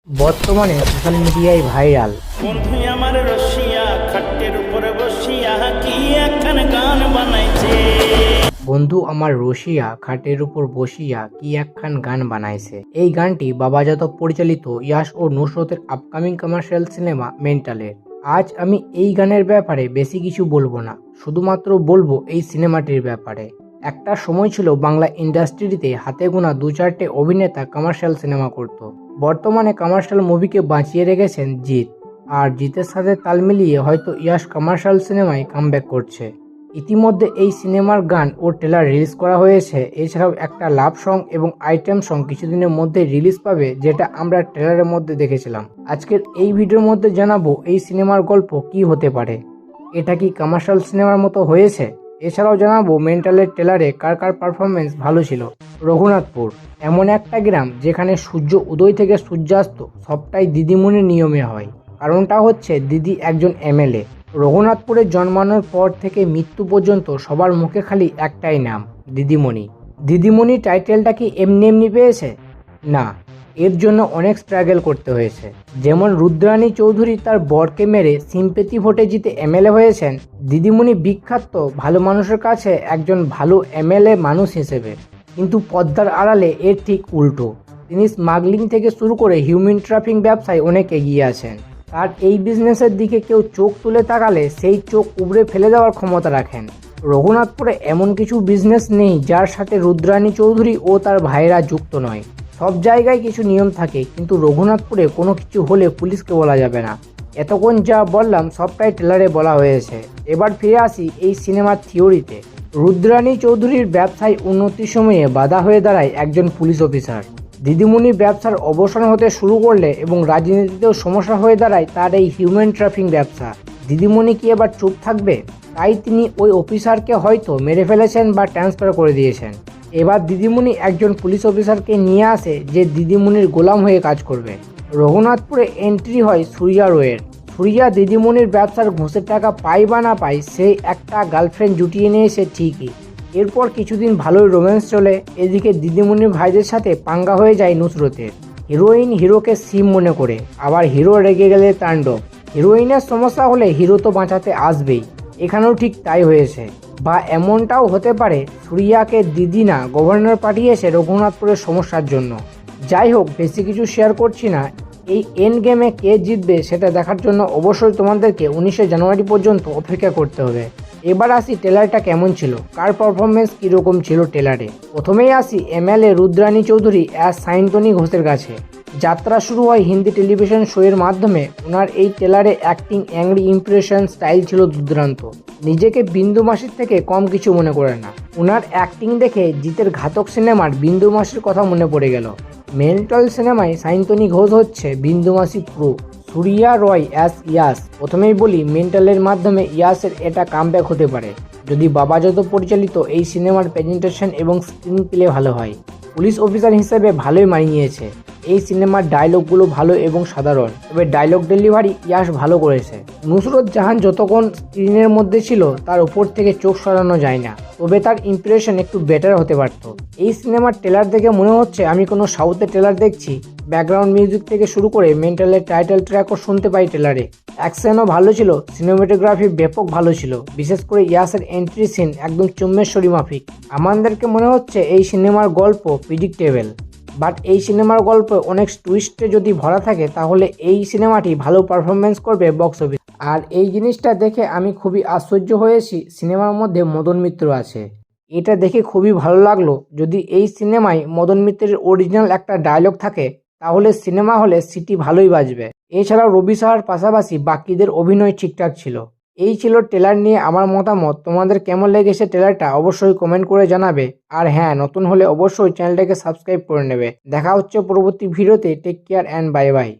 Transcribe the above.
বর্তমানে সোশ্যাল মিডিয়ায় ভাইরাল বন্ধু আমার রশিয়া খাটের উপরে বসিয়া কি একখান গান বানাইছে। বন্ধু আমার রসিয়া খাটের উপর বসিয়া কি একখান গান বানাইছে। এই গানটি বাবা যাদব পরিচালিত ইয়াশ ও নুসরতের আপকামিং কমার্শিয়াল সিনেমা মেন্টালের। আজ আমি এই গানের ব্যাপারে বেশি কিছু বলবো না, শুধুমাত্র বলবো এই সিনেমাটির ব্যাপারে। একটা সময় ছিল বাংলা ইন্ডাস্ট্রিতে হাতে গোনা 2-4টে অভিনেতা কমার্শিয়াল সিনেমা করত। বর্তমানে কমার্শিয়াল মুভিকে বাঁচিয়ে রেখেছেন জিৎ, আর জিতের সাথে তাল মিলিয়ে হয়তো ইয়াশ কমার্শিয়াল সিনেমায় কামব্যাক করছে। ইতিমধ্যে এই সিনেমার গান ও ট্রেলার রিলিজ করা হয়েছে। এছাড়াও একটা লাভ সং এবং আইটেম সং কিছুদিনের মধ্যে রিলিজ পাবে, যেটা আমরা ট্রেলারের মধ্যে দেখেছিলাম। আজকের এই ভিডিওর মধ্যে জানাবো এই সিনেমার গল্প কি হতে পারে, এটা কি কমার্শিয়াল সিনেমার মতো হয়েছে। এছাড়াও জানাবো মেন্টালের ট্রেলারে কার কার পারফরমেন্স ভালো ছিল। রঘুনাথপুর এমন একটা গ্রাম যেখানে সূর্য উদয় থেকে সূর্যাস্ত সবটাই দিদিমণির নিয়মে হয়। কারণটা হচ্ছে দিদি একজন এমএলএ। রঘুনাথপুরে জন্মানোর পর থেকে মৃত্যু পর্যন্ত সবার মুখে খালি একটাই নাম, দিদিমণি। দিদিমণি টাইটেলটা কি এমনি এমনি পেয়েছে? না, এর জন্য অনেক স্ট্রাগল করতে হয়েছে। যেমন রুদ্রাণী চৌধুরী তার বরকে মেরে সিম্পেথি ভোটে জিতে এমএলএ হয়েছেন, দিদিমণি বিখ্যাত ভালো মানুষের কাছে একজন ভালো এমএলএ মানুষ হিসেবে। কিন্তু পর্দার আড়ালে এর ঠিক উল্টো। তিনি স্মাগলিং থেকে শুরু করে হিউম্যান ট্রাফিং ব্যবসায় অনেক এগিয়ে আছেন। তার এই বিজনেসের দিকে কেউ চোখ তুলে তাকালে সেই চোখ উবড়ে ফেলে দেওয়ার ক্ষমতা রাখেন। রঘুনাথপুরে এমন কিছু বিজনেস নেই যার সাথে রুদ্রাণী চৌধুরী ও তার ভাইরা যুক্ত নয়। সব জায়গায় কিছু নিয়ম থাকে, কিন্তু রঘুনাথপুরে কোনো কিছু হলে পুলিশকে বলা যাবে না। এতক্ষণ যা বললাম সবটাই ট্রেলারে বলা হয়েছে। এবার ফিরে আসি এই সিনেমার থিওরিতে। রুদ্রাণী চৌধুরীর ব্যবসায় উন্নতির সময়ে বাধা হয়ে দাঁড়ায় একজন পুলিশ অফিসার। দিদিমণি ব্যবসার অবসান হতে শুরু করলে এবং রাজনীতিতেও সমস্যা হয়ে দাঁড়ায় তার এই হিউম্যান ট্রাফিং ব্যবসা। দিদিমণি কি এবার চুপ থাকবে? তাই তিনি ওই অফিসারকে হয়তো মেরে ফেলেছেন বা ট্রান্সফার করে দিয়েছেন। এবার দিদিমণি একজন পুলিশ অফিসারকে নিয়ে আসে যে দিদিমণির গোলাম হয়ে কাজ করবে। রঘুনাথপুরে এন্ট্রি হয় সূর্যা রয়ের। সূর্যা দিদিমণির ব্যবসার ঘুষের টাকা পাই বা না পাই, সে একটা গার্লফ্রেন্ড জুটিয়ে নিয়েছে ঠিকই। এরপর কিছুদিন ভালোই রোম্যান্স চলে। এদিকে দিদিমণির ভাইদের সাথে পাঙ্গা হয়ে যায় নুসরতের। হিরোইন হিরোকে সিম মনে করে, আবার হিরো রেগে গেলে তাণ্ডব। হিরোইনের সমস্যা হলে হিরো তো বাঁচাতে আসবেই। এখানেও ঠিক তাই হয়েছে। বা এমনটাও হতে পারে সূর্যাকে দিদি না গভর্নর পাঠিয়েছে রঘুনাথপুরের সমস্যার জন্য। যাই হোক, বেশি কিছু শেয়ার করছি না। এই এন্ড গেমে কে জিতবে সেটা দেখার জন্য অবশ্যই তোমাদেরকে 19শে জানুয়ারি পর্যন্ত অপেক্ষা করতে হবে। এবার আসি ট্রেলারটা কেমন ছিল, কার পারফরমেন্স কীরকম ছিল ট্রেলারে। প্রথমেই আসি এমএলএ রুদ্রাণী চৌধুরী অ্যাজ সায়ন্তনী ঘোষের কাছে। যাত্রা শুরু হয় হিন্দি টেলিভিশন শো এর মাধ্যমে। ওনার এই ট্রেলারে অ্যাক্টিং, অ্যাংরি ইমপ্রেশন, স্টাইল ছিল দুর্দান্ত। নিজেকে বিন্দু মাসির থেকে কম কিছু মনে করে না। ওনার অ্যাক্টিং দেখে জিতের ঘাতক সিনেমার বিন্দু মাসির কথা মনে পড়ে গেল। মেন্টাল সিনেমায় সায়ন্তনী ঘোষ হচ্ছে বিন্দু মাসি প্রো। সূর্যা রয় অ্যাজ ইয়াস। প্রথমেই বলি মেন্টালের মাধ্যমে ইয়াসের এটা কামব্যাক হতে পারে যদি বাবা যাদব পরিচালিত এই সিনেমার প্রেজেন্টেশন এবং স্ক্রিন প্লে ভালো হয়। পুলিশ অফিসার হিসেবে ভালোই মানিয়েছে। এই সিনেমার ডায়লগগুলো ভালো এবং সাধারণ, তবে ডায়লগ ডেলিভারি ইয়াশ ভালো করেছে। নুসরত জাহান যতক্ষণ স্ক্রিনের মধ্যে ছিল তার উপর থেকে চোখ সরানো যায় না, তবে তার ইমপ্রেশন একটু বেটার হতে পারত। এই সিনেমার ট্রেলার দেখে মনে হচ্ছে আমি কোনো সাউথের ট্রেলার দেখছি। ব্যাকগ্রাউন্ড মিউজিক থেকে শুরু করে মেন্টালের টাইটেল ট্র্যাকও শুনতে পাই ট্রেলারে। অ্যাকশনও ভালো ছিল, সিনেমাটোগ্রাফি ব্যাপক ভালো ছিল। বিশেষ করে ইয়াসের এন্ট্রি সিন একদম চুম্বেশ্বরী মাফিক। আমাদেরকে মনে হচ্ছে এই সিনেমার গল্প প্রিডিক্টেবল, বাট এই সিনেমার গল্প অনেক টুইস্টে যদি ভরা থাকে তাহলে এই সিনেমাটি ভালো পারফরমেন্স করবে বক্স অফিস। আর এই জিনিসটা দেখে আমি খুবই আশ্চর্য হয়েছি, সিনেমার মধ্যে মদন মিত্র আছে। এটা দেখে খুবই ভালো লাগলো। যদি এই সিনেমায় মদন মিত্রের অরিজিনাল একটা ডায়লগ থাকে তাহলে সিনেমা হলে সিটি ভালোই বাজবে। এছাড়াও রবি সাহার পাশাপাশি বাকিদের অভিনয় ঠিকঠাক ছিল। এই ছিল ট্রেলার নিয়ে আমার মতামত। তোমাদের কেমন লেগেছে ট্রেলারটা অবশ্যই কমেন্ট করে জানাবে। আর হ্যাঁ, নতুন হলে অবশ্যই চ্যানেলটাকে সাবস্ক্রাইব করে নেবে। দেখা হচ্ছে পরবর্তী ভিডিওতে। Take care and bye by.